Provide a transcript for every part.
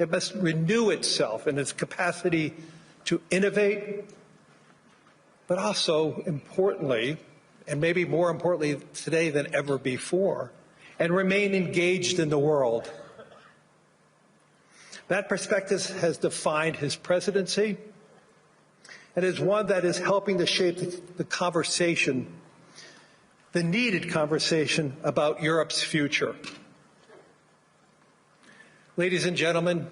It must renew itself in its capacity to innovate, but also importantly, and maybe more importantly today than ever before, and remain engaged in the world. That perspective has defined his presidency and is one that is helping to shape the conversation, the needed conversation about Europe's future. Ladies and gentlemen,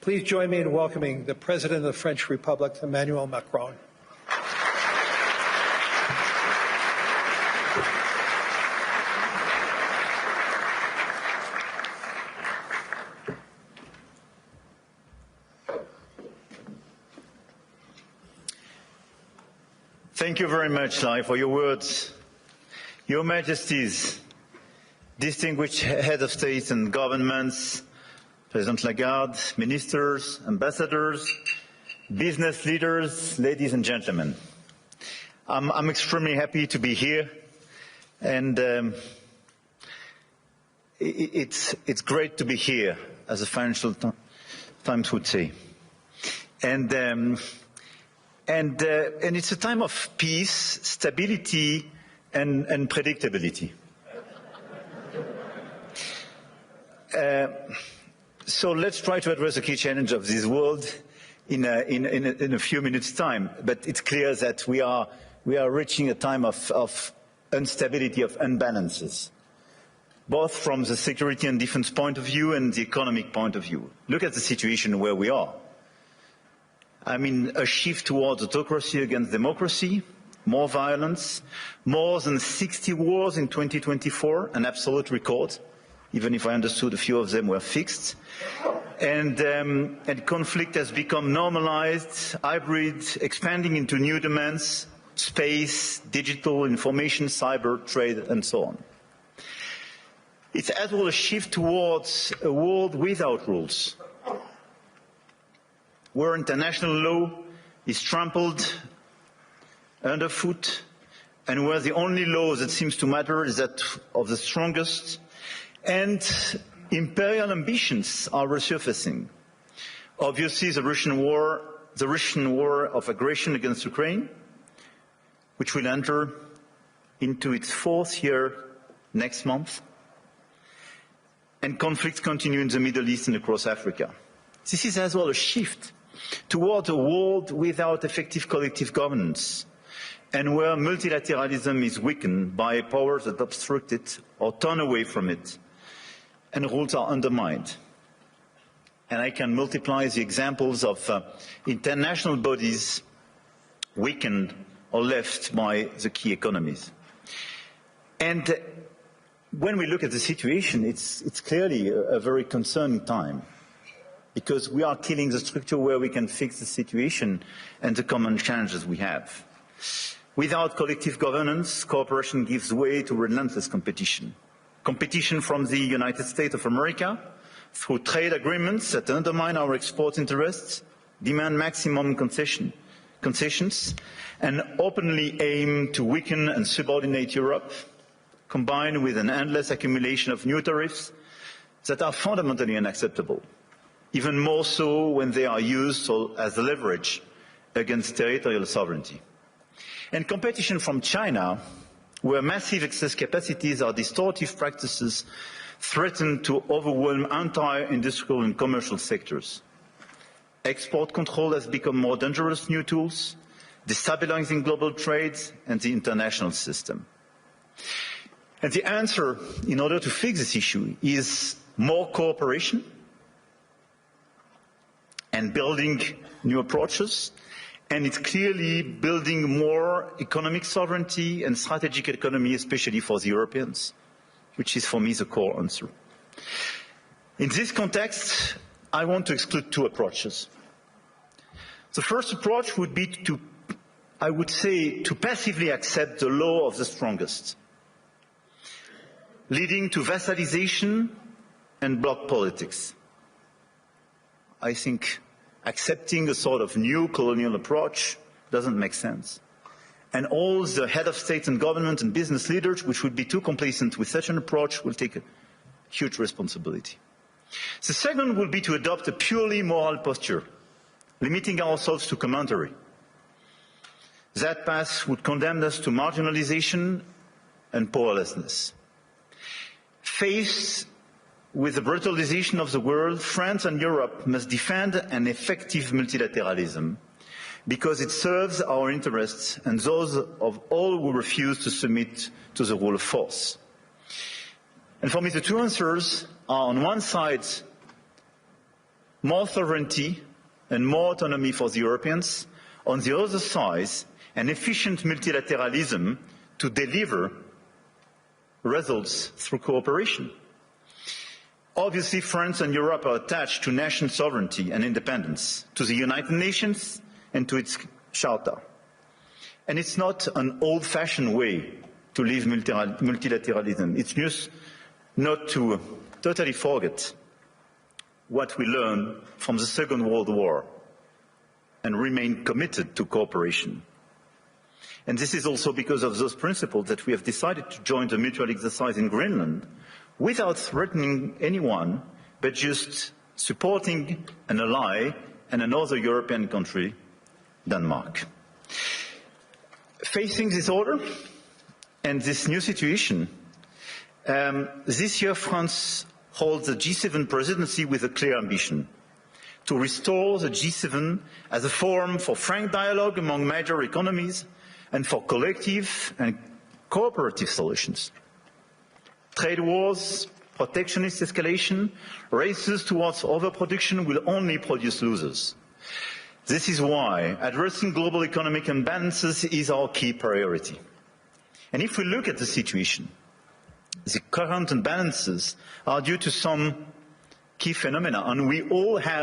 please join me in welcoming the President of the French Republic, Emmanuel Macron. Thank you very much, Lai, for your words. Your Majesties, distinguished heads of state and governments, President Lagarde, ministers, ambassadors, business leaders, ladies and gentlemen. I'm extremely happy to be here, and it's great to be here, as the Financial Times would say. And it's a time of peace, stability, and predictability. So let's try to address the key challenge of this world in a few minutes' time. But it's clear that we are reaching a time of instability, of imbalances, both from the security and defense point of view and the economic point of view. Look at the situation where we are. I mean, a shift towards autocracy against democracy, more violence, more than 60 wars in 2024, an absolute record, even if I understood a few of them were fixed. And conflict has become normalized, hybrid, expanding into new domains, space, digital, information, cyber, trade, and so on. It's as well a shift towards a world without rules, where international law is trampled underfoot, and where the only law that seems to matter is that of the strongest, and imperial ambitions are resurfacing. Obviously, the Russian war of aggression against Ukraine, which will enter into its 4th year next month, and conflicts continue in the Middle East and across Africa. This is as well a shift toward a world without effective collective governance, and where multilateralism is weakened by powers that obstruct it or turn away from it, and rules are undermined. And I can multiply the examples of international bodies weakened or left by the key economies. And when we look at the situation, it's clearly a very concerning time, because we are killing the structure where we can fix the situation and the common challenges we have. Without collective governance, cooperation gives way to relentless competition. Competition from the United States of America through trade agreements that undermine our export interests, demand maximum concessions, and openly aim to weaken and subordinate Europe, combined with an endless accumulation of new tariffs that are fundamentally unacceptable, even more so when they are used as leverage against territorial sovereignty. And competition from China, where massive excess capacities or distortive practices threaten to overwhelm entire industrial and commercial sectors. Export control has become more dangerous new tools, destabilizing global trade and the international system. And the answer, in order to fix this issue, is more cooperation and building new approaches. And it's clearly building more economic sovereignty and strategic autonomy, especially for the Europeans, which is for me the core answer. In this context, I want to exclude 2 approaches. The first approach would be to, I would say, to passively accept the law of the strongest, leading to vassalization and bloc politics. I think accepting a sort of new colonial approach doesn't make sense. And all the head of state and government and business leaders, which would be too complacent with such an approach, will take a huge responsibility. The second will be to adopt a purely moral posture, limiting ourselves to commentary. That path would condemn us to marginalization and powerlessness. Faced with the brutalization of the world, France and Europe must defend an effective multilateralism because it serves our interests and those of all who refuse to submit to the rule of force. And for me, the two answers are, on one side, more sovereignty and more autonomy for the Europeans. On the other side, an efficient multilateralism to deliver results through cooperation. Obviously, France and Europe are attached to national sovereignty and independence, to the United Nations and to its Charter. And it's not an old-fashioned way to live multilateralism. It's just not to totally forget what we learned from the Second World War and remain committed to cooperation. And this is also because of those principles that we have decided to join the mutual exercise in Greenland without threatening anyone, but just supporting an ally and another European country, Denmark. Facing this order and this new situation, this year France holds the G7 presidency with a clear ambition to restore the G7 as a forum for frank dialogue among major economies and for collective and cooperative solutions. Trade wars, protectionist escalation, races towards overproduction will only produce losers. This is why addressing global economic imbalances is our key priority. And if we look at the situation, the current imbalances are due to some key phenomena, and we all have